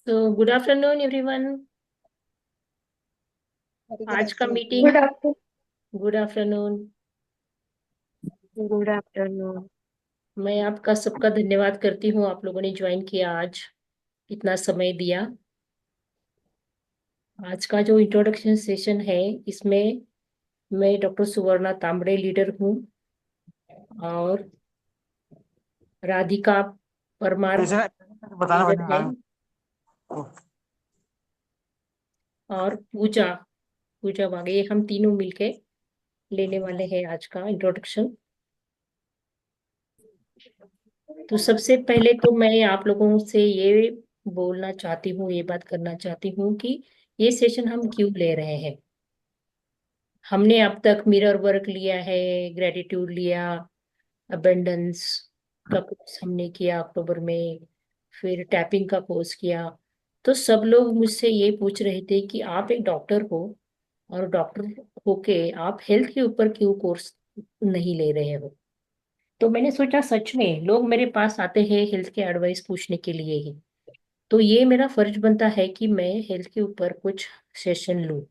So, good afternoon, everyone. Very good आज का afternoon. Meeting good afternoon. Good afternoon. Good afternoon. मैं आपका सबका धन्यवाद करती हूँ, आप लोगों ने ज्वाइन किया आज, इतना समय दिया। आज का जो इंट्रोडक्शन सेशन है, इसमें मैं डॉक्टर सुवर्णा तांबड़े लीडर हूँ और राधिका परमार कैसे बताना लीडर पड़ेगा है हाँ। और पूजा पूजा वागे, ये हम तीनों मिलके लेने वाले हैं आज का इंट्रोडक्शन। तो सबसे पहले तो मैं आप लोगों से ये बोलना चाहती हूँ, ये बात करना चाहती हूँ कि ये सेशन हम क्यों ले रहे हैं। हमने अब तक मिरर वर्क लिया है, ग्रेटिट्यूड लिया, अबेंडेंस का कोर्स हमने किया अक्टूबर में, फिर टैपिंग का कोर्स किया। तो सब लोग मुझसे ये पूछ रहे थे कि आप एक डॉक्टर हो और डॉक्टर होके आप हेल्थ के ऊपर क्यों कोर्स नहीं ले रहे हो। तो मैंने सोचा सच में लोग मेरे पास आते हैं हेल्थ के एडवाइस पूछने के लिए ही, तो ये मेरा फर्ज बनता है कि मैं हेल्थ के ऊपर कुछ सेशन लूं।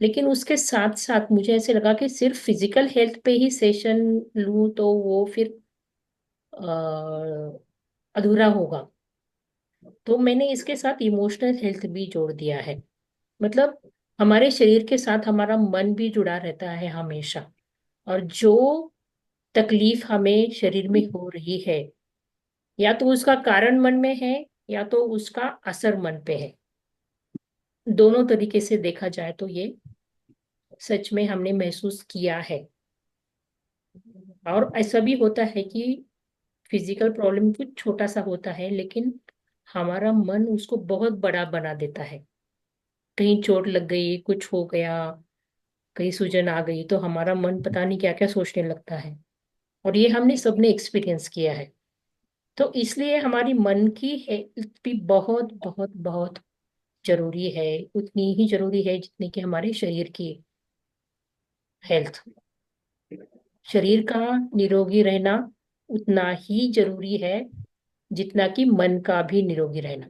लेकिन उसके साथ साथ मुझे ऐसे लगा कि सिर्फ फिजिकल हेल्थ पे ही सेशन लूं तो वो फिर अधूरा होगा। तो मैंने इसके साथ इमोशनल हेल्थ भी जोड़ दिया है। मतलब हमारे शरीर के साथ हमारा मन भी जुड़ा रहता है हमेशा, और जो तकलीफ हमें शरीर में हो रही है, या तो उसका कारण मन में है या तो उसका असर मन पे है। दोनों तरीके से देखा जाए तो ये सच में हमने महसूस किया है। और ऐसा भी होता है कि फिजिकल प्रॉब्लम कुछ छोटा सा होता है, लेकिन हमारा मन उसको बहुत बड़ा बना देता है। कहीं चोट लग गई, कुछ हो गया, कहीं सूजन आ गई, तो हमारा मन पता नहीं क्या क्या सोचने लगता है। और ये हमने सबने एक्सपीरियंस किया है। तो इसलिए हमारी मन की हेल्थ भी बहुत बहुत बहुत जरूरी है, उतनी ही जरूरी है जितनी कि हमारे शरीर की हेल्थ। शरीर का निरोगी रहना उतना ही जरूरी है जितना कि मन का भी निरोगी रहना।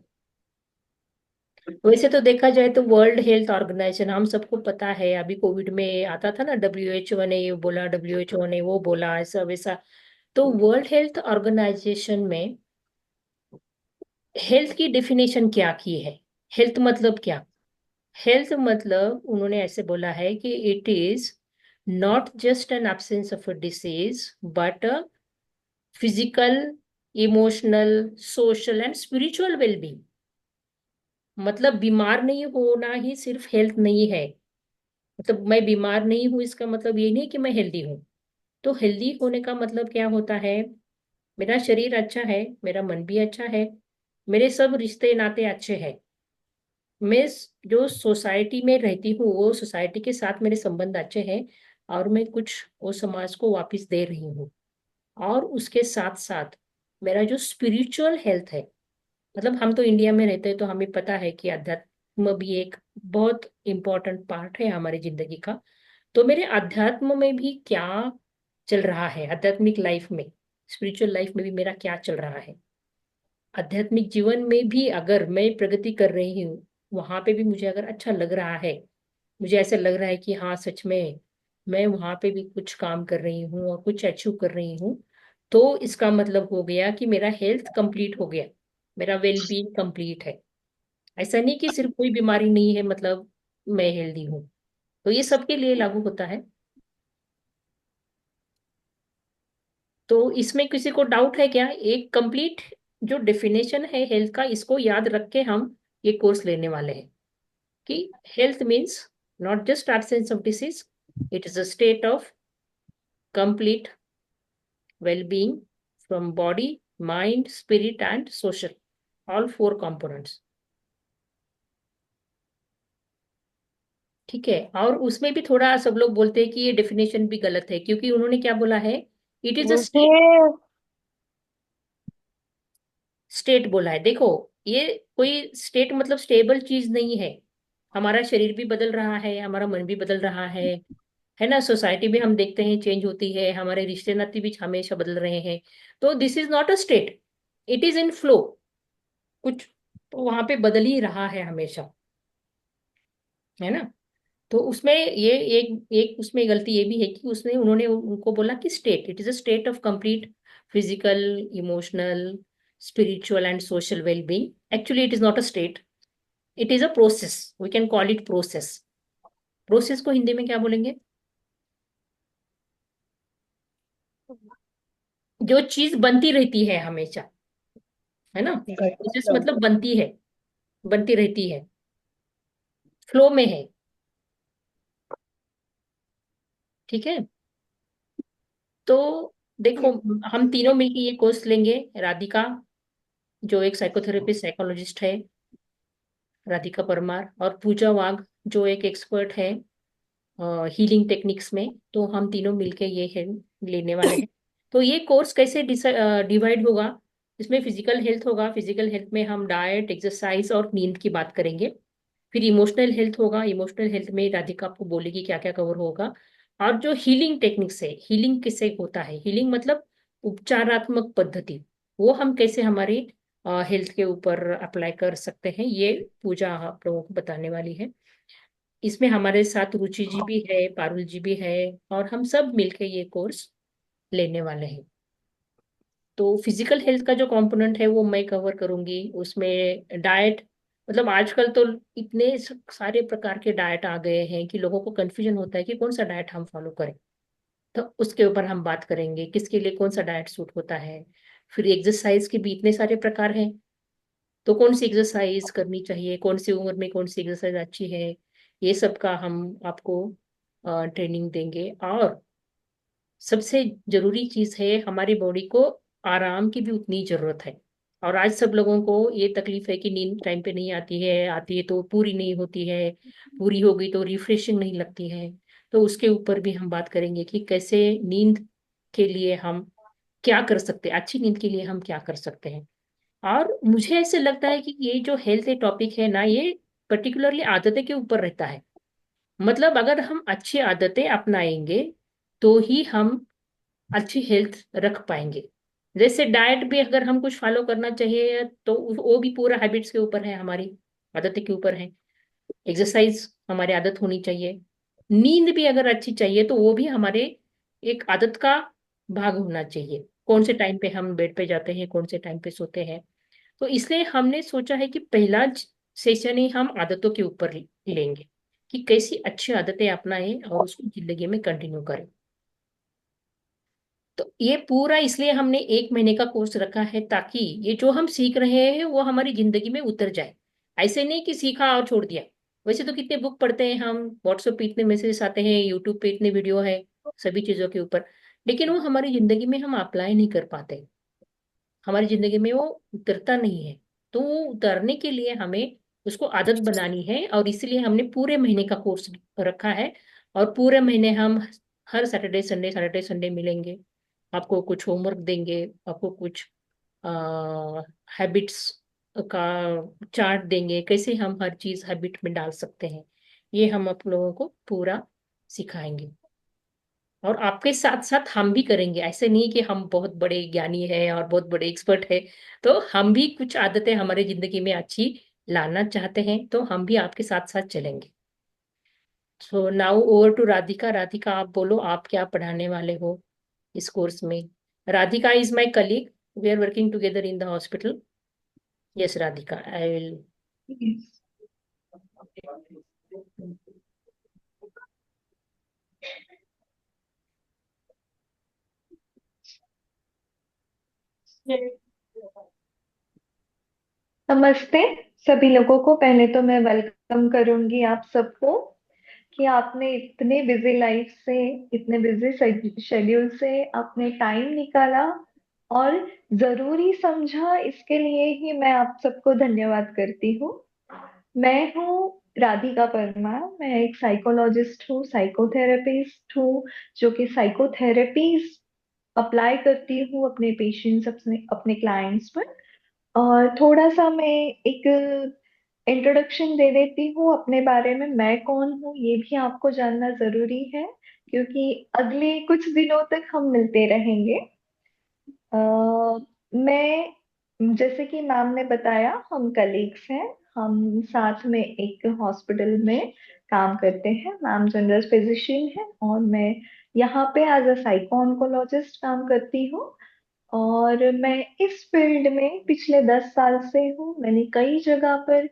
वैसे तो देखा जाए तो वर्ल्ड हेल्थ ऑर्गेनाइजेशन, हम सबको पता है, अभी कोविड में आता था ना, WHO ने ये बोला, WHO ने वो बोला, ऐसा वैसा। तो वर्ल्ड हेल्थ ऑर्गेनाइजेशन में हेल्थ की डेफिनेशन क्या की है, हेल्थ मतलब क्या। हेल्थ मतलब उन्होंने ऐसे बोला है कि it is not just an absence of a disease but a physical, emotional, social and spiritual wellbeing. मतलब बीमार नहीं होना ही सिर्फ हेल्थ नहीं है। मतलब मैं बीमार नहीं हूं इसका मतलब ये नहीं कि मैं हेल्दी हूँ। तो हेल्दी होने का मतलब क्या होता है, मेरा शरीर अच्छा है, मेरा मन भी अच्छा है, मेरे सब रिश्ते नाते अच्छे हैं, मैं जो सोसाइटी में रहती हूँ वो सोसाइटी के साथ मेरे संबंध अच्छे हैं, और मैं कुछ वो समाज को वापस दे रही हूँ। और उसके साथ साथ मेरा जो स्पिरिचुअल हेल्थ है, मतलब हम तो इंडिया में रहते हैं तो हमें पता है कि अध्यात्म भी एक बहुत इम्पोर्टेंट पार्ट है हमारी जिंदगी का। तो मेरे अध्यात्म में भी क्या चल रहा है, आध्यात्मिक लाइफ में, स्पिरिचुअल लाइफ में भी मेरा क्या चल रहा है। आध्यात्मिक जीवन में भी अगर मैं प्रगति कर रही हूँ, वहां पे भी मुझे अगर अच्छा लग रहा है, मुझे ऐसा लग रहा है कि हाँ सच में मैं वहां पे भी कुछ काम कर रही हूँ और कुछ अचीव कर रही हूँ, तो इसका मतलब हो गया कि मेरा हेल्थ कंप्लीट हो गया, मेरा वेलबींग कंप्लीट है। ऐसा नहीं कि सिर्फ कोई बीमारी नहीं है मतलब मैं हेल्दी हूँ। तो ये सबके लिए लागू होता है। तो इसमें किसी को डाउट है क्या, एक कंप्लीट जो डेफिनेशन है हेल्थ का, इसको याद रख के हम ये कोर्स लेने वाले हैं कि health means not just absence of disease, it is a state of complete well-being from body, mind, spirit and social, all four components। ठीक है। और उसमें भी थोड़ा सब लोग बोलते हैं कि ये डेफिनेशन भी गलत है, क्योंकि उन्होंने क्या बोला है, इट इज अ मुझे स्टेट। स्टेट बोला है, देखो, ये कोई स्टेट मतलब स्टेबल चीज नहीं है। हमारा शरीर भी बदल रहा है, हमारा मन भी बदल रहा है ना। सोसाइटी में हम देखते हैं चेंज होती है, हमारे रिश्ते नाते भी हमेशा बदल रहे हैं। तो this is not a state, it is in flow. कुछ तो वहां पे बदल ही रहा है हमेशा, है ना। तो उसमें ये एक एक उसमें गलती ये भी है कि उसने उन्होंने उनको बोला कि state, it is a state of complete physical, emotional, spiritual and social wellbeing. Actually it is not a state, it is a process, we can call it process. Process को हिंदी में क्या बोलेंगे? जो चीज बनती रहती है हमेशा, है ना। घटना प्रोसेस क्रम। मतलब बनती है, बनती रहती है, फ्लो में है, ठीक है। तो देखो, हम तीनों मिलके ये कोर्स लेंगे। राधिका जो एक साइकोथेरेपिस्ट साइकोलॉजिस्ट है, राधिका परमार, और पूजा वाघ जो एक एक्सपर्ट है हीलिंग टेक्निक्स में। तो हम तीनों मिलके ये है लेने वाले हैं। तो ये कोर्स कैसे डिवाइड होगा? इसमें फिजिकल हेल्थ होगा, फिजिकल हेल्थ में हम डाइट, एक्सरसाइज और नींद की बात करेंगे। फिर इमोशनल हेल्थ होगा, इमोशनल हेल्थ में राधिका आपको बोलेगी क्या क्या कवर होगा। और जो हीलिंग टेक्निक्स है, हीलिंग किससे होता है, हीलिंग मतलब उपचारात्मक पद्धति, वो हम कैसे हमारी हेल्थ के ऊपर अप्लाई कर सकते हैं, ये पूजा आप लोगों को बताने वाली है। इसमें हमारे साथ रुचि जी भी है, पारुल जी भी है, और हम सब मिलके ये कोर्स लेने वाले हैं। तो फिजिकल हेल्थ का जो कंपोनेंट है वो मैं कवर करूंगी। उसमें डाइट, मतलब आजकल तो इतने सारे प्रकार के डाइट आ गए हैं कि लोगों को कंफ्यूजन होता है कि कौन सा डाइट हम फॉलो करें। तो उसके ऊपर हम बात करेंगे, किसके लिए कौन सा डाइट सूट होता है। फिर एक्सरसाइज के भी इतने सारे प्रकार हैं, तो कौन सी एक्सरसाइज करनी चाहिए, कौन सी उम्र में कौन सी एक्सरसाइज अच्छी है, ये सब का हम आपको ट्रेनिंग देंगे। और सबसे जरूरी चीज है, हमारी बॉडी को आराम की भी उतनी जरूरत है। और आज सब लोगों को ये तकलीफ है कि नींद टाइम पे नहीं आती है, आती है तो पूरी नहीं होती है, पूरी हो गई तो रिफ्रेशिंग नहीं लगती है। तो उसके ऊपर भी हम बात करेंगे कि कैसे नींद के लिए हम क्या कर सकते हैं, अच्छी नींद के लिए हम क्या कर सकते हैं। और मुझे ऐसे लगता है कि ये जो हेल्थ टॉपिक है ना, ये पर्टिकुलरली आदतें के ऊपर रहता है। मतलब अगर हम अच्छी आदतें अपनाएंगे तो ही हम अच्छी हेल्थ रख पाएंगे। जैसे डाइट भी अगर हम कुछ फॉलो करना चाहिए तो वो भी पूरा हैबिट्स के ऊपर है, हमारी आदतें के ऊपर है। एक्सरसाइज हमारी आदत होनी चाहिए। नींद भी अगर अच्छी चाहिए तो वो भी हमारे एक आदत का भाग होना चाहिए। कौन से टाइम पे हम बेड पे जाते हैं, कौन से टाइम पे सोते हैं। तो इसलिए हमने सोचा है कि पहला सेशन ही हम आदतों के ऊपर लेंगे, कि कैसी अच्छी आदतें अपनाएं और उसको जिंदगी में कंटिन्यू करें। तो ये पूरा इसलिए हमने 1 महीने का कोर्स रखा है, ताकि ये जो हम सीख रहे हैं वो हमारी जिंदगी में उतर जाए। ऐसे नहीं कि सीखा और छोड़ दिया। वैसे तो कितने बुक पढ़ते हैं हम, व्हाट्सएप पे इतने मैसेज आते हैं, यूट्यूब पे इतने वीडियो है सभी चीजों के ऊपर, लेकिन वो हमारी जिंदगी में हम अप्लाई नहीं कर पाते, हमारी जिंदगी में वो उतरता नहीं है। तो वो उतरने के लिए हमें उसको आदत बनानी है, और इसीलिए हमने पूरे महीने का कोर्स रखा है। और पूरे महीने हम हर सैटरडे संडे मिलेंगे, आपको कुछ होमवर्क देंगे, आपको कुछ हैबिट्स का चार्ट देंगे, कैसे हम हर चीज हैबिट में डाल सकते हैं, ये हम आप लोगों को पूरा सिखाएंगे। और आपके साथ साथ हम भी करेंगे, ऐसे नहीं कि हम बहुत बड़े ज्ञानी हैं और बहुत बड़े एक्सपर्ट हैं। तो हम भी कुछ आदतें हमारी जिंदगी में अच्छी लाना चाहते हैं, तो हम भी आपके साथ साथ चलेंगे। So now over to Radhika. Radhika आप बोलो, आप क्या पढ़ाने वाले हो इस कोर्स में? Radhika is my colleague, we are working together in the hospital. Yes Radhika, I will. नमस्ते सभी लोगों को। पहले तो मैं वेलकम करूंगी आप सबको कि आपने इतने बिजी लाइफ से, इतने बिजी शेड्यूल से आपने टाइम निकाला और जरूरी समझा, इसके लिए ही मैं आप सबको धन्यवाद करती हूँ। मैं हूँ राधिका परमार। मैं एक साइकोलॉजिस्ट हूँ, साइकोथेरेपिस्ट हूँ, जो कि साइकोथेरेपीज अप्लाई करती हूँ अपने पेशेंट्स, अपने अपने क्लाइंट्स पर। और थोड़ा सा मैं एक इंट्रोडक्शन दे देती हूँ अपने बारे में, मैं कौन हूँ ये भी आपको जानना जरूरी है, क्योंकि अगले कुछ दिनों तक हम मिलते रहेंगे। मैं जैसे कि मैम ने बताया, हम कलीग्स हैं। हम साथ में एक हॉस्पिटल में काम करते हैं। मैम जनरल फिजिशियन है और मैं यहाँ पे एज अ साइको ऑन्कोलॉजिस्ट काम करती हूँ। और मैं इस फील्ड में पिछले 10 साल से हूँ। मैंने कई जगह पर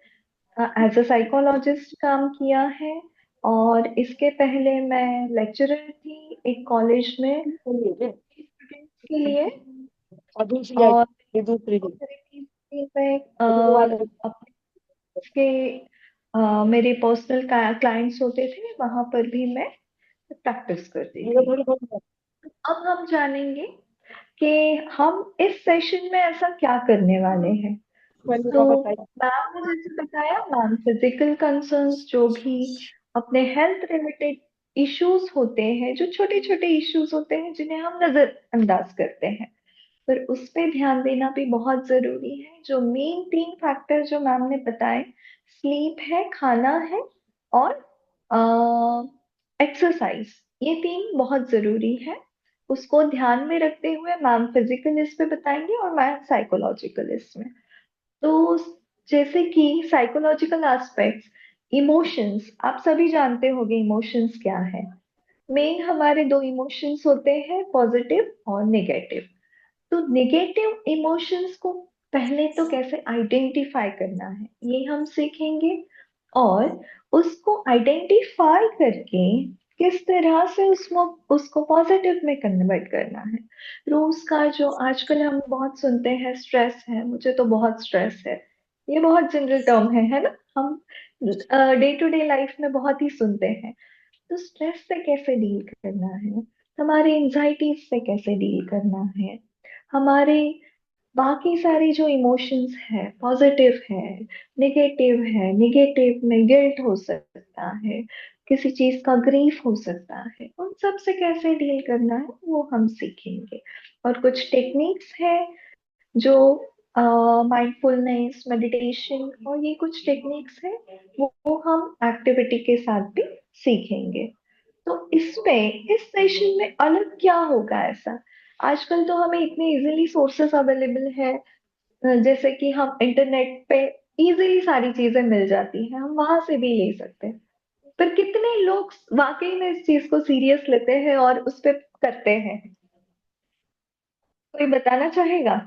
एज अ साइकोलॉजिस्ट काम किया है। और इसके पहले मैं लेक्चरर थी एक कॉलेज में स्टूडेंट्स के लिए। और दूसरी आई, और ये दूसरी थी। थेरेपी में अभी तो बात है। अपने के मेरे पर्सनल क्लाइंट्स होते थे, वहां पर भी मैं प्रैक्टिस करती ये थी। थोड़ी बहुत अब हम जानेंगे कि हम इस सेशन में ऐसा क्या करने वाले हैं। पहले तो वापस आई। मैम ने जैसे बताया, मैम फिजिकल कंसर्न्स जो भी अपने हेल्थ रिलेटेड इश्यूज होते हैं, जो छोटे छोटे इश्यूज होते हैं जिन्हें हम नजरअंदाज करते हैं, पर उस पे ध्यान देना भी बहुत जरूरी है। जो मेन 3 फैक्टर जो मैम ने बताए, स्लीप है, खाना है और एक्सरसाइज, ये 3 बहुत जरूरी है। उसको ध्यान में रखते हुए मैम फिजिकल इस पे बताएंगे और मैं साइकोलॉजिकल इसमें। तो जैसे कि साइकोलॉजिकल एस्पेक्ट्स, इमोशंस, आप सभी जानते होंगे इमोशंस क्या है। मेन हमारे 2 इमोशंस होते हैं, पॉजिटिव और नेगेटिव। तो नेगेटिव इमोशंस को पहले तो कैसे आइडेंटिफाई करना है, ये हम सीखेंगे। और उसको आइडेंटिफाई करके किस तरह से उसको पॉजिटिव में कन्वर्ट करना है। रोज का जो आजकल हम बहुत सुनते हैं, स्ट्रेस है, मुझे तो बहुत स्ट्रेस है, ये बहुत जनरल टर्म है ना। हम डे टू डे लाइफ में बहुत ही सुनते हैं। तो स्ट्रेस से कैसे डील करना है, हमारे एंजाइटी से कैसे डील करना है, हमारे बाकी सारे जो इमोशंस है, पॉजिटिव है, नेगेटिव है, नेगेटिव में गिल्ट हो सकता है, किसी चीज का ग्रीफ हो सकता है, उन सब से कैसे डील करना है वो हम सीखेंगे। और कुछ टेक्निक्स है जो माइंडफुलनेस, मेडिटेशन और ये कुछ टेक्निक्स है, वो हम एक्टिविटी के साथ भी सीखेंगे। तो इसमें इस सेशन में अलग क्या होगा ऐसा। आजकल तो हमें इतने इजीली सोर्सेस अवेलेबल है, जैसे कि हम इंटरनेट पे इजीली सारी चीजें मिल जाती हैं, हम वहां से भी ले सकते हैं। पर कितने लोग वाकई में इस चीज को सीरियस लेते हैं और उस पे करते हैं, कोई बताना चाहेगा।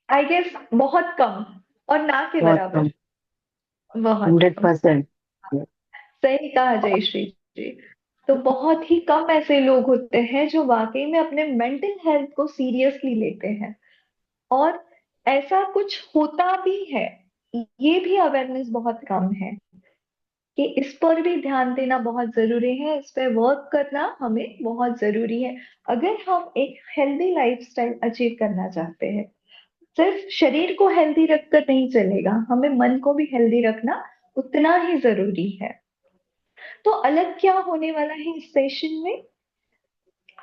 आई गेस बहुत कम और ना के बहुत कम। बराबर। बहुत हंड्रेड कम। परसेंट सही कहा जयश्री जी। तो बहुत ही कम ऐसे लोग होते हैं जो वाकई में अपने मेंटल हेल्थ को सीरियसली लेते हैं। और ऐसा कुछ होता भी है, ये भी अवेयरनेस बहुत कम है कि इस पर भी ध्यान देना बहुत जरूरी है, इस पे वर्क करना हमें बहुत जरूरी है अगर हम एक हेल्दी लाइफस्टाइल अचीव करना चाहते हैं। सिर्फ शरीर को हेल्दी रखकर नहीं चलेगा, हमें मन को भी हेल्दी रखना उतना ही जरूरी है। तो अलग क्या होने वाला है इस सेशन में,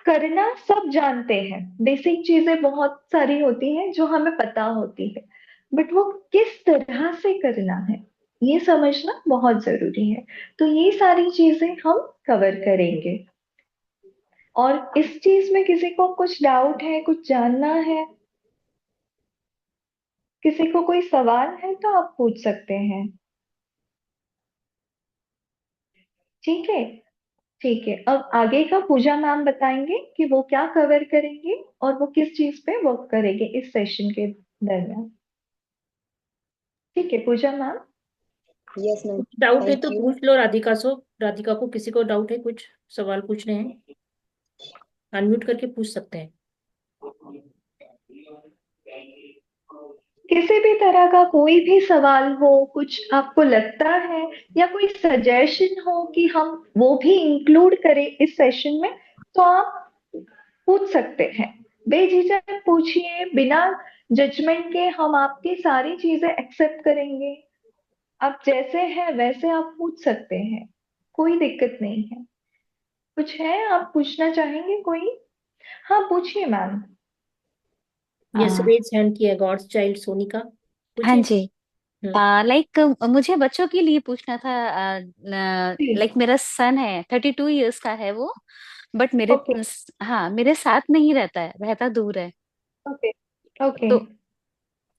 करना सब जानते हैं, बेसिक चीजें बहुत सारी होती हैं जो हमें पता होती है, बट वो किस तरह से करना है ये समझना बहुत जरूरी है। तो ये सारी चीजें हम कवर करेंगे। और इस चीज में किसी को कुछ डाउट है, कुछ जानना है, किसी को कोई सवाल है तो आप पूछ सकते हैं। ठीक है। ठीक है, अब आगे का पूजा मैम बताएंगे कि वो क्या कवर करेंगे और वो किस चीज पे वर्क करेंगे इस सेशन के दरमियान। ठीक है पूजा मैम। Yes ma'am. कुछ डाउट है तो थैंक यू। पूछ लो राधिका से। राधिका को किसी को डाउट है, कुछ सवाल पूछने हैं, अनम्यूट करके पूछ सकते हैं। किसी भी तरह का कोई भी सवाल हो, कुछ आपको लगता है या कोई सजेशन हो कि हम वो भी इंक्लूड करें इस सेशन में, तो आप पूछ सकते हैं। बेझिझक पूछिए, बिना जजमेंट के हम आपकी सारी चीजें एक्सेप्ट करेंगे। आप जैसे हैं वैसे आप पूछ सकते हैं, कोई दिक्कत नहीं है। कुछ है आप पूछना चाहेंगे कोई। हाँ पूछिए मैम। यस, हाँ रेज हैंड किया गॉड्स चाइल्ड सोनिका, पूछिए। जी। हम्म। लाइक मुझे बच्चों के लिए पूछना था। जी। लाइक मेरा सन है, 32 इयर्स का है वो। बट मेरे, ओके। हाँ, मेरे साथ नहीं रहता है, रहता दूर है। ओके ओके तो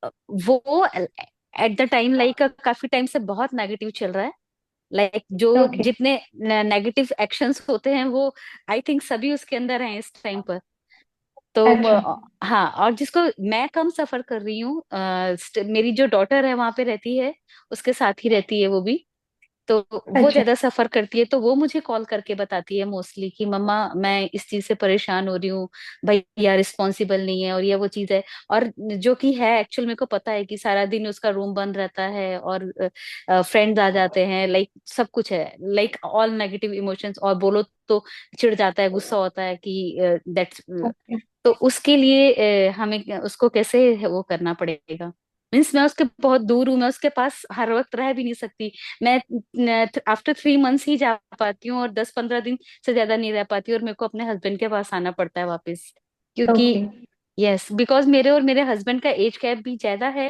अ, वो एट द टाइम लाइक काफी टाइम से बहुत नेगेटिव चल रहा है। लाइक जो ओके। जितने नेगेटिव एक्शंस होते हैं वो आई थिंक सभी उसके अंदर हैं इस टाइम पर। तो अच्छा। हाँ, और जिसको मैं कम सफर कर रही हूँ, मेरी जो डॉटर है वहां पे रहती है, उसके साथ ही रहती है वो भी। तो वो अच्छा। ज्यादा सफर करती है, तो वो मुझे कॉल करके बताती है मोस्टली कि मम्मा मैं इस चीज से परेशान हो रही हूँ, भैया रिस्पॉन्सिबल नहीं है और ये वो चीज है। और जो कि है एक्चुअल, मेरे को पता है कि सारा दिन उसका रूम बंद रहता है और फ्रेंड्स आ जाते हैं, लाइक सब कुछ है, लाइक ऑल नेगेटिव इमोशंस, और बोलो तो चिढ़ जाता है, गुस्सा होता है कि दैट्स। ओके। तो उसके लिए हमें उसको कैसे वो करना पड़ेगा। मीन्स मैं उसके बहुत दूर हूँ, मैं उसके पास हर वक्त रह भी नहीं सकती। मैं आफ्टर 3 मंथ्स ही जा पाती हूँ, और 10-15 दिन से ज्यादा नहीं रह पाती, और मेरे को अपने हस्बैंड के पास आना पड़ता है वापस। क्योंकि ओके। यस, बिकॉज मेरे और मेरे हस्बैंड का एज गैप भी ज्यादा है,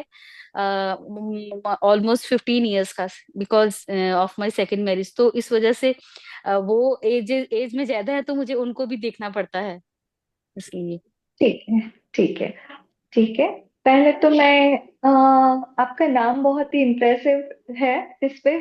ऑलमोस्ट 15 years का, because of my second marriage. तो इस वजह से वो एज एज में ज्यादा है, तो मुझे उनको भी देखना पड़ता है इसलिए। ठीक है। ठीक है। ठीक है। पहले तो मैं आपका नाम बहुत ही इम्प्रेसिव है इस पे।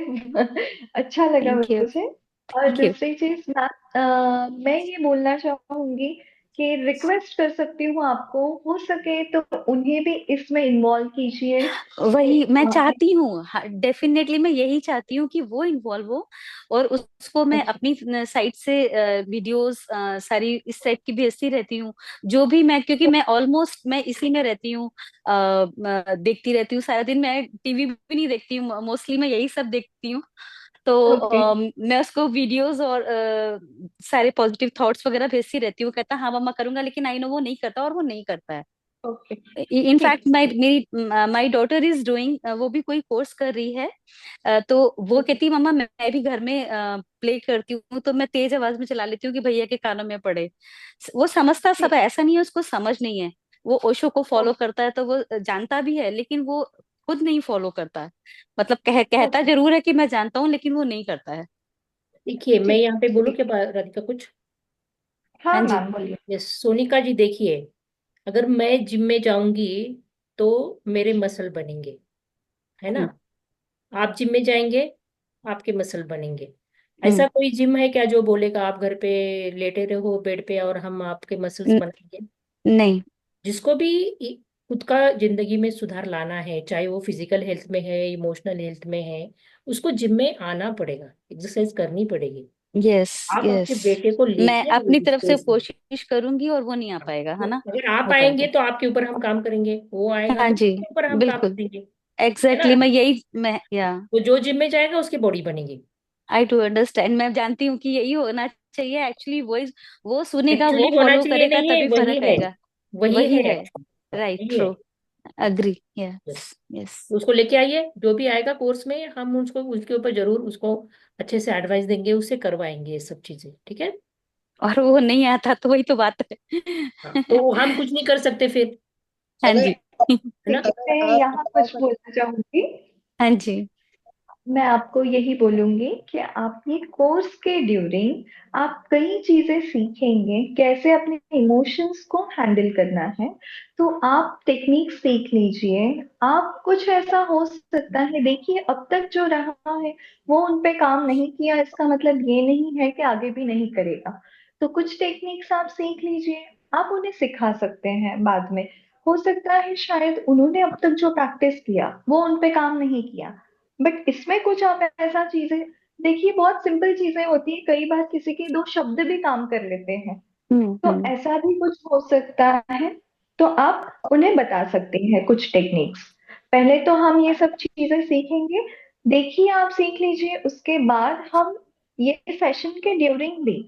अच्छा लगा थैंक यू। मुझे। और थैंक यू। दूसरी चीज मैं ये बोलना चाहूंगी कि रिक्वेस्ट कर सकती हूँ आपको, हो सके तो उन्हें भी इसमें इन्वॉल्व कीजिए कि वही मैं चाहती हूँ, डेफिनेटली मैं यही चाहती हूँ कि वो इन्वॉल्व हो, और उसको मैं अच्छा। अपनी साइड से वीडियोस सारी इस टाइप की भेजती रहती हूँ। जो भी मैं, क्योंकि मैं ऑलमोस्ट मैं इसी में रहती हूँ, देखती रहती हूँ सारा दिन। मैं टीवी भी नहीं देखती हूँ, मोस्टली मैं यही सब देखती हूँ। तो ओके मैं उसको वीडियोस और सारे पॉजिटिव थॉट्स वगैरह भेजती रहती हूँ। कहता हाँ मम्मा करूंगा, लेकिन आई नो वो नहीं करता, और वो नहीं करता है। ओके। ठीक इनफैक्ट है। माई डॉटर इज डूइंग, वो भी कोई कोर्स कर रही है। तो वो कहती है मम्मा मैं भी घर में प्ले करती हूँ, तो मैं तेज आवाज में चला लेती हूँ कि भैया के कानों में पड़े। वो समझता सब ठीक। है, ऐसा नहीं है उसको समझ नहीं है। वो ओशो को फॉलो ओके। करता है, तो वो जानता भी है, लेकिन वो खुद नहीं फॉलो करता है। मतलब कहता ओके। जरूर है कि मैं जानता हूँ, लेकिन वो नहीं करता है। देखिए, मैं ठीक। यहाँ पे बोलूँ ठीक। क्या राधिका कुछ? हाँ हाँ जी। मैम बोलिए। यस, सोनिका जी देखिए, अगर मैं जिम में जाऊंगी तो मेरे मसल बनेंगे, है ना? हम्म। आप जिम में जाएंगे, आपके मसल बनेंगे। हम्म। ऐसा कोई जिम है क्या जो बोलेगा आप घर पे लेटे रहो बेड पे और हम आपके मसल्स न- बनाएंगे? नहीं। जिसको भी खुद का जिंदगी में सुधार लाना है, चाहे वो फिजिकल हेल्थ में है, इमोशनल हेल्थ में है, उसको जिम में आना पड़ेगा, एक्सरसाइज करनी पड़ेगी। यस। आप यस। अपने बेटे को मैं लेके आइए अपनी इस तरफ से कोर्स में। कोशिश करूंगी, और वो नहीं आ पाएगा, है तो ना? अगर आप होता है आएंगे तो। तो आपके ऊपर हम काम करेंगे, वो आएगा हाँ तो जी, उसके ऊपर हम काम बिल्कुल। करेंगे, है ना? एग्जैक्टली मैं यही मैं या वो जो जिम में जाएगा उसकी बॉडी बनेगी। आई डू अंडरस्टैंड, मैं जानती हूँ कि यही होना चाहिए एक्चुअली। वो सुनेगा, एक्चुअली वो होना फॉलो चाहिए करेगा, नहीं है, तभी वही फर्क है। आएगा। वही वही है। है। राइट, वही है। True. Agree. Yes. Yes. Yes. तो उसको लेके आइए, जो भी आएगा कोर्स में हम उसको उसके ऊपर जरूर उसको अच्छे से एडवाइस देंगे, उससे करवाएंगे ये सब चीजें, ठीक है? और वो नहीं आता, तो वही तो बात है। हाँ, तो हम कुछ नहीं कर सकते फिर, हाँ अगर जी। है ना? मैं यहाँ कुछ बोलना चाहूंगी। हाँ जी। मैं आपको यही बोलूंगी कि आप ये कोर्स के ड्यूरिंग आप कई चीजें सीखेंगे, कैसे अपने इमोशंस को हैंडल करना है। तो आप टेक्निक सीख लीजिए। आप कुछ ऐसा हो सकता है, देखिए अब तक जो रहा है वो उन पे काम नहीं किया, इसका मतलब ये नहीं है कि आगे भी नहीं करेगा। तो कुछ टेक्निक्स आप सीख लीजिए, आप उन्हें सिखा सकते हैं बाद में। हो सकता है शायद उन्होंने अब तक जो प्रैक्टिस किया वो उन पे काम नहीं किया, बट इसमें कुछ आप ऐसा चीजें, देखिए बहुत सिंपल चीजें होती है, कई बार किसी के दो शब्द भी काम कर लेते हैं। तो हम्म। ऐसा भी कुछ हो सकता है। तो आप उन्हें बता सकते हैं कुछ टेक्निक्स। पहले तो हम ये सब चीजें सीखेंगे। देखिए आप सीख लीजिए, उसके बाद हम ये सेशन के ड्यूरिंग भी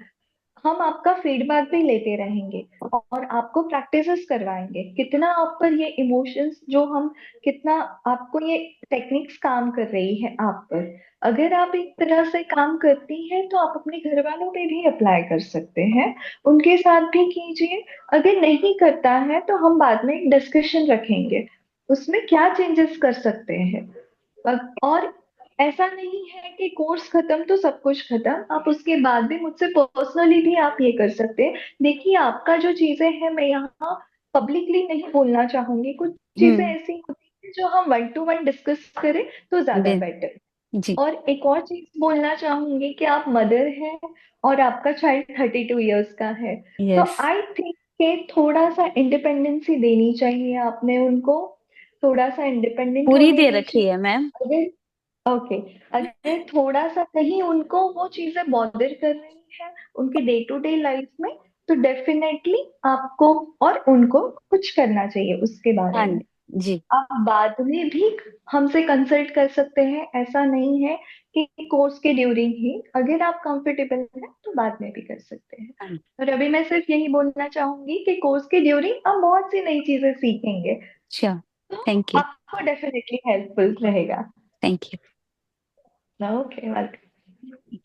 हम आपका फीडबैक भी लेते रहेंगे और आपको प्रैक्टिसेस करवाएंगे, कितना आप पर ये इमोशंस जो हम, कितना आपको ये टेक्निक्स काम कर रही है आप पर। अगर आप एक तरह से काम करती हैं तो आप अपने घर वालों पे भी अप्लाई कर सकते हैं, उनके साथ भी कीजिए। अगर नहीं करता है तो हम बाद में एक डिस्कशन रखेंगे, उसमें क्या चेंजेस कर सकते हैं। और ऐसा नहीं है कि कोर्स खत्म तो सब कुछ खत्म, आप उसके बाद भी मुझसे पर्सनली भी आप ये कर सकते हैं। देखिए आपका जो चीजें हैं, मैं यहाँ पब्लिकली नहीं बोलना चाहूंगी, कुछ चीजें हम्म। ऐसी होती है जो हम 1 to 1 डिस्कस करें तो ज्यादा बे- बेटर। जी। और एक और चीज बोलना चाहूंगी कि आप मदर हैं और आपका चाइल्ड 32 years का है, तो यस। आई थिंक कि थोड़ा सा इंडिपेंडेंसी देनी चाहिए आपने उनको, थोड़ा सा इंडिपेंडेंट पूरी होने दे रखी दीजिए। है मैम। अगर ओके, अगर थोड़ा सा कहीं उनको वो चीजें बॉदर कर रही है उनके डे टू डे लाइफ में, तो डेफिनेटली आपको और उनको कुछ करना चाहिए उसके बारे हाँ में। जी। आप बाद में भी हमसे कंसल्ट कर सकते हैं, ऐसा नहीं है कि कोर्स के ड्यूरिंग ही, अगर आप कंफर्टेबल हैं तो बाद में भी कर सकते हैं। हाँ। और अभी मैं सिर्फ यही बोलना चाहूंगी कि कोर्स के ड्यूरिंग आप बहुत सी नई चीजें सीखेंगे, श्योर। तो थैंक यू। आपको डेफिनेटली हेल्पफुल रहेगा। Thank you. Okay, welcome.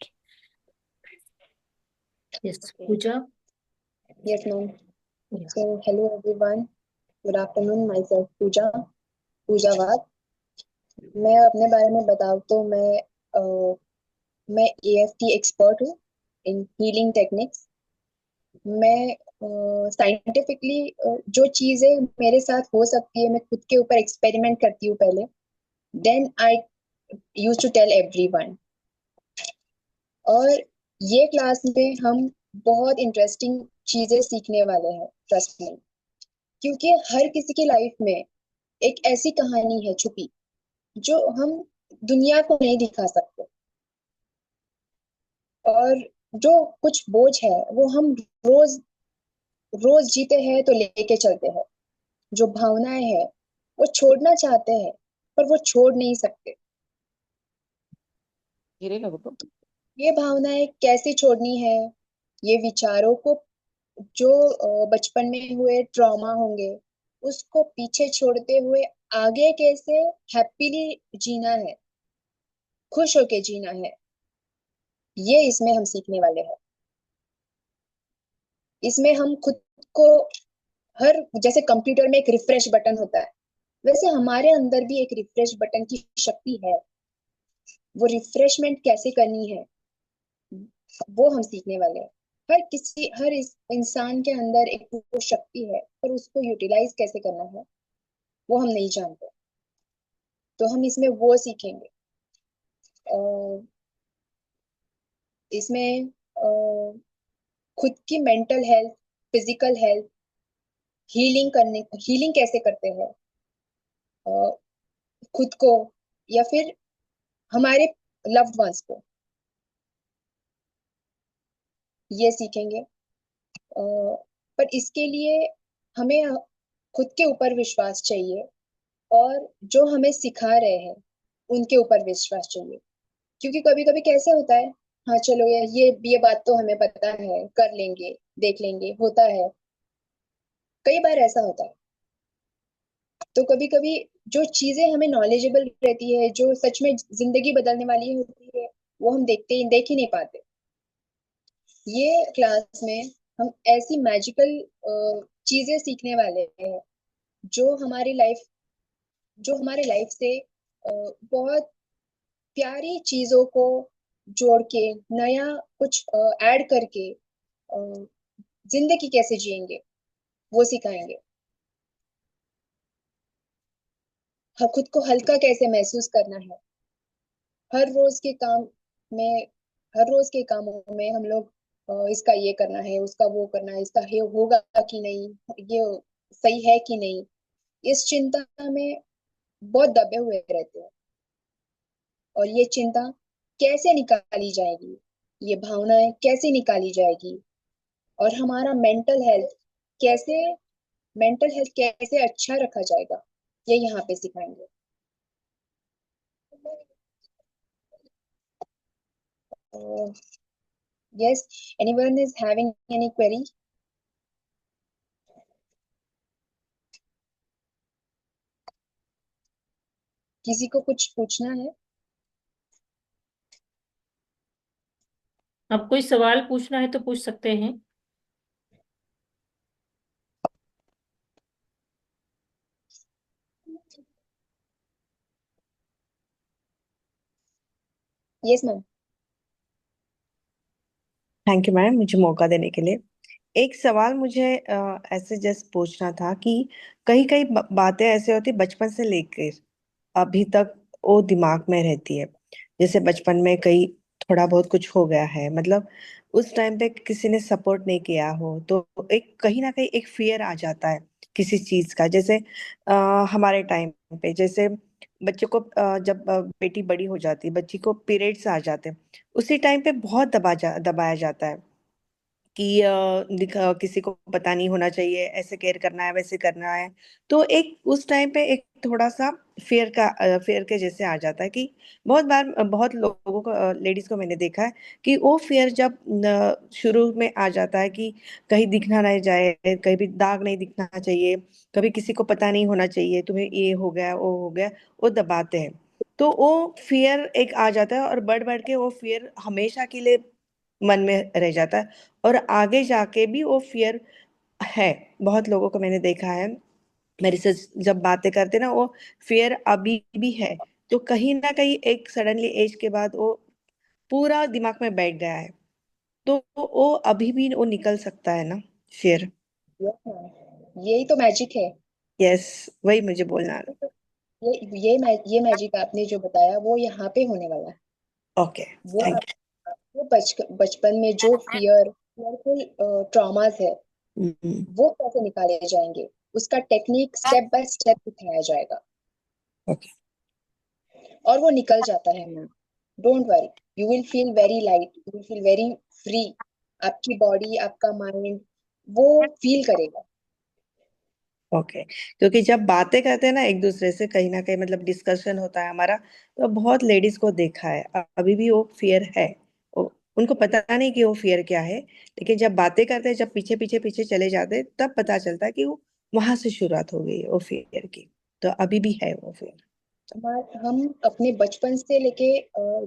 Yes, Pooja. Yes, ma'am. Yeah. So, hello everyone. Good afternoon. Myself Pooja Wad. मैं अपने बारे में बताऊँ तो मैं EFT एक्सपर्ट हूँ इन हीलिंग टेक्निक्स। मैं साइंटिफिकली जो चीजें मेरे साथ हो सकती है मैं खुद के ऊपर एक्सपेरिमेंट करती हूँ पहले, then I use to tell everyone. और ये क्लास में हम बहुत इंटरेस्टिंग चीजें सीखने वाले हैं, ट्रस्ट में, क्योंकि हर किसी की लाइफ में एक ऐसी कहानी है छुपी जो हम दुनिया को नहीं दिखा सकते। और जो कुछ बोझ है वो हम रोज रोज जीते हैं तो लेके चलते हैं। जो भावनाएं हैं वो छोड़ना चाहते हैं पर वो छोड़ नहीं सकते। ये भावनाएं कैसे छोड़नी है, ये विचारों को जो बचपन में हुए ट्रॉमा होंगे उसको पीछे छोड़ते हुए आगे कैसे हैप्पीली जीना है, खुश होके जीना है, ये इसमें हम सीखने वाले हैं। इसमें हम खुद को हर, जैसे कंप्यूटर में एक रिफ्रेश बटन होता है, वैसे हमारे अंदर भी एक रिफ्रेश बटन की शक्ति है। वो रिफ्रेशमेंट कैसे करनी है वो हम सीखने वाले हैं। हर इस इंसान के अंदर एक वो शक्ति है, पर उसको यूटिलाइज कैसे करना है वो हम नहीं जानते। तो हम इसमें वो सीखेंगे। इसमें खुद की mental health, physical health, healing कैसे करते हैं खुद को या फिर हमारे लव्ड वंस को, ये सीखेंगे। पर इसके लिए हमें खुद के ऊपर विश्वास चाहिए और जो हमें सिखा रहे हैं उनके ऊपर विश्वास चाहिए। क्योंकि कभी कभी कैसे होता है, हाँ चलो ये बात तो हमें पता है, कर लेंगे, देख लेंगे, होता है, कई बार ऐसा होता है। तो कभी कभी जो चीजें हमें नॉलेजेबल रहती है, जो सच में जिंदगी बदलने वाली होती है, वो हम देख ही नहीं पाते। ये क्लास में हम ऐसी मैजिकल चीजें सीखने वाले हैं जो हमारी लाइफ जो हमारे लाइफ से बहुत प्यारी चीजों को जोड़ के, नया कुछ ऐड करके जिंदगी कैसे जिएंगे वो सिखाएंगे। खुद को हल्का कैसे महसूस करना है। हर रोज के काम में हर रोज के कामों में हम लोग इसका ये करना है, उसका वो करना है, इसका ये होगा कि नहीं, ये सही है कि नहीं, इस चिंता में बहुत दबे हुए रहते हैं। और ये चिंता कैसे निकाली जाएगी, ये भावनाएं कैसे निकाली जाएगी, और हमारा मेंटल हेल्थ कैसे अच्छा रखा जाएगा, ये यहाँ पे सिखाएंगे। Yes, anyone is having any query? किसी को कुछ पूछना है? अब कोई सवाल पूछना है तो पूछ सकते हैं। Yes ma'am. Thank you ma'am मुझे मौका देने के लिए। एक सवाल मुझे ऐसे जस्ट पूछना था कि कई कई बातें ऐसे होती बचपन से लेकर अभी तक वो दिमाग में रहती है। जैसे बचपन में कई थोड़ा बहुत कुछ हो गया है, मतलब उस टाइम पे किसी ने सपोर्ट नहीं किया हो तो एक कहीं ना कहीं एक फियर आ जाता है किसी चीज का। जैसे हमारे टाइम पे जैसे बच्चे को जब बेटी बड़ी हो जाती है, बच्ची को पीरियड्स आ जाते हैं, उसी टाइम पे बहुत दबाया जाता है कि किसी को पता नहीं होना चाहिए, ऐसे केयर करना है वैसे करना है। तो एक उस टाइम पे एक थोड़ा सा फेयर के जैसे आ जाता है कि बहुत बार बहुत लोगों को, लेडीज को मैंने देखा है कि वो फेयर जब शुरू में आ जाता है कि कहीं दिखना नहीं जाए, कहीं भी दाग नहीं दिखना चाहिए, कभी किसी को पता नहीं होना चाहिए तुम्हें ये हो गया वो हो गया, वो दबाते हैं। तो वो फियर एक आ जाता है और बढ़ बढ़ के वो फियर हमेशा के लिए मन में रह जाता है। और आगे जाके भी वो फियर है। बहुत लोगों को मैंने देखा है, मेरे से जब बातें करते ना, वो फियर अभी भी है। तो कहीं ना कहीं एक सडनली एज के बाद वो पूरा दिमाग में बैठ गया है, तो वो अभी भी वो निकल सकता है ना, फियर। यही तो मैजिक है। यस, वही मुझे बोलना है। ये मैजिक आपने जो बताया वो यहाँ पे होने वाला है। ओके, वो थैंक आपको बचपन में जो फियरफुल ट्रॉमास है यू। वो कैसे निकाले जाएंगे, उसका टेक्निक स्टेप बाय स्टेप दिखाया जाएगा ओके। और वो निकल जाता है ma'am. Don't worry, you will feel very light, you will feel very free. आपकी बॉडी, आपका माइंड वो फील करेगा। ओके, क्योंकि जब बातें करते हैं ना एक दूसरे से, कहीं ना कहीं मतलब डिस्कशन होता है हमारा, तो बहुत लेडीज को देखा है अभी भी वो फियर है। उनको पता नहीं कि वो फियर क्या है, लेकिन जब बातें करते हैं, जब पीछे पीछे पीछे चले जाते हैं, तब पता चलता है कि वो वहां से शुरुआत हो गई है वो फियर की। तो अभी भी है वो फियर। हम अपने बचपन से लेके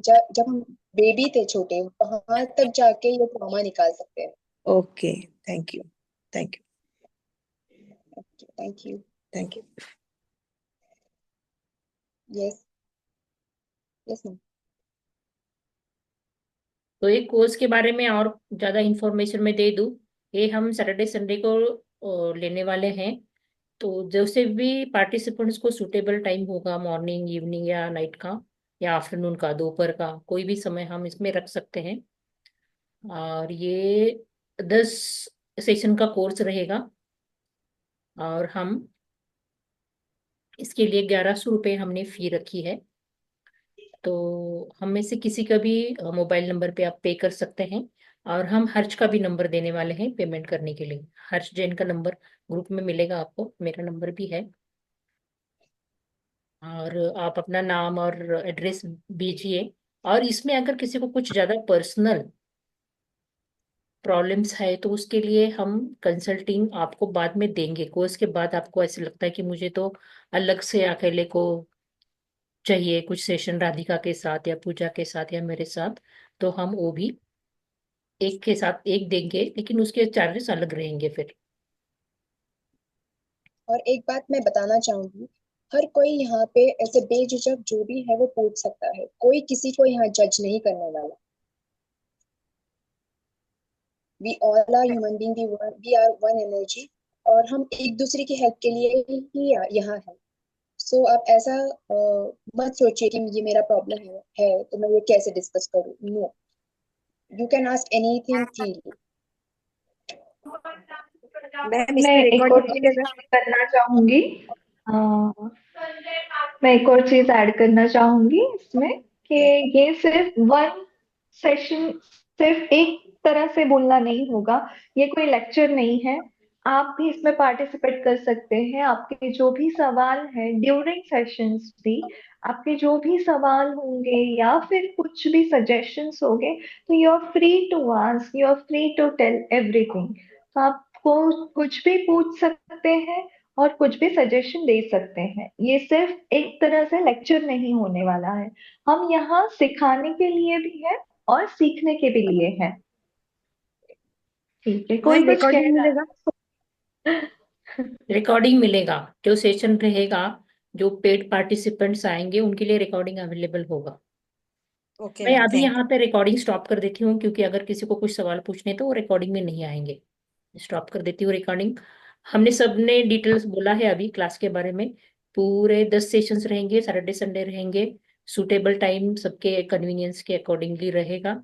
जब हम बेबी थे छोटे, वहां तक जाके ये ट्रॉमा निकाल सकते हैं। Okay, thank you. Thank you. Thank you. Thank you. Yes, yes ma'am. तो एक कोर्स के बारे में और ज्यादा इंफॉर्मेशन मैं दे दूं। ये हम सैटरडे संडे को लेने वाले हैं। तो जैसे भी पार्टिसिपेंट्स को सूटेबल टाइम होगा, मॉर्निंग, इवनिंग या नाइट का या आफ्टरनून का, दोपहर का, कोई भी समय हम इसमें रख सकते हैं। और ये 10 सेशन का कोर्स रहेगा। और हम इसके लिए 1100 रुपये हमने फी रखी है। तो हम में से किसी का भी मोबाइल नंबर पे आप पे कर सकते हैं। और हम हर्ष का भी नंबर देने वाले हैं पेमेंट करने के लिए। हर्ष जैन का नंबर ग्रुप में मिलेगा आपको, मेरा नंबर भी है। और आप अपना नाम और एड्रेस भेजिए। और इसमें अगर किसी को कुछ ज्यादा पर्सनल प्रॉब्लम्स है तो उसके लिए हम कंसल्टिंग आपको बाद में देंगे। कोर्स के बाद आपको ऐसे लगता है कि मुझे तो अलग से अकेले को चाहिए कुछ सेशन राधिका के साथ या पूजा के साथ या मेरे साथ, तो हम वो भी एक के साथ एक देंगे, लेकिन उसके चार्जेस अलग रहेंगे फिर। और एक बात मैं बताना चाहूंगी, हर कोई यहाँ पे ऐसे बेझिझक जो भी है वो पूछ सकता है, कोई किसी को यहाँ जज नहीं करने वाला। We all are human being, we are one energy, और हम एक दूसरे की हेल्प के लिए ही यहाँ है। सो आप ऐसा मत सोचिए कि ये मेरा प्रॉब्लम है तो मैं ये कैसे डिस्कस करूँ। No, you can ask anything freely. Ma'am, मैं इसमें एक और रिकॉर्डिंग चीज मिलेगा? ऐड करना चाहूंगी। अ, मैं एक और चीज ऐड करना चाहूंगी इसमें कि ये सिर्फ वन सेशन, सिर्फ एक तरह से बोलना नहीं होगा। ये कोई लेक्चर नहीं है। आप भी इसमें पार्टिसिपेट कर सकते हैं। आपके जो भी सवाल है ड्यूरिंग सेशंस भी, आपके जो भी सवाल होंगे या फिर कुछ भी सजेशंस होंगे, तो you are free to ask, you are free to tell everything. तो आपको कुछ भी पूछ सकते हैं और कुछ भी सजेशन दे सकते हैं। ये सिर्फ एक तरह से लेक्चर नहीं होने वाला है। हम यहाँ सिखाने के लिए भी है और सीखने के भी लिए है। ठीक है, कोई मैम, कुछ कह रिकॉर्डिंग रहा मिलेगा? है? रिकॉर्डिंग मिलेगा। जो सेशन रहेगा, जो पेड पार्टिसिपेंट्स आएंगे उनके लिए रिकॉर्डिंग अवेलेबल होगा। ओके मैं मैम, अभी थैंक यहाँ पे रिकॉर्डिंग स्टॉप कर देती हूँ, क्योंकि अगर किसी को कुछ सवाल पूछने तो वो रिकॉर्डिंग में नहीं आएंगे। स्टॉप कर देती हूँ रिकॉर्डिंग। हमने सबने डिटेल्स बोला है अभी क्लास के बारे में। पूरे 10 सेशंस रहेंगे, सैटरडे संडे रहेंगे। सूटेबल टाइम सबके कन्वीनियंस के अकॉर्डिंगली रहेगा।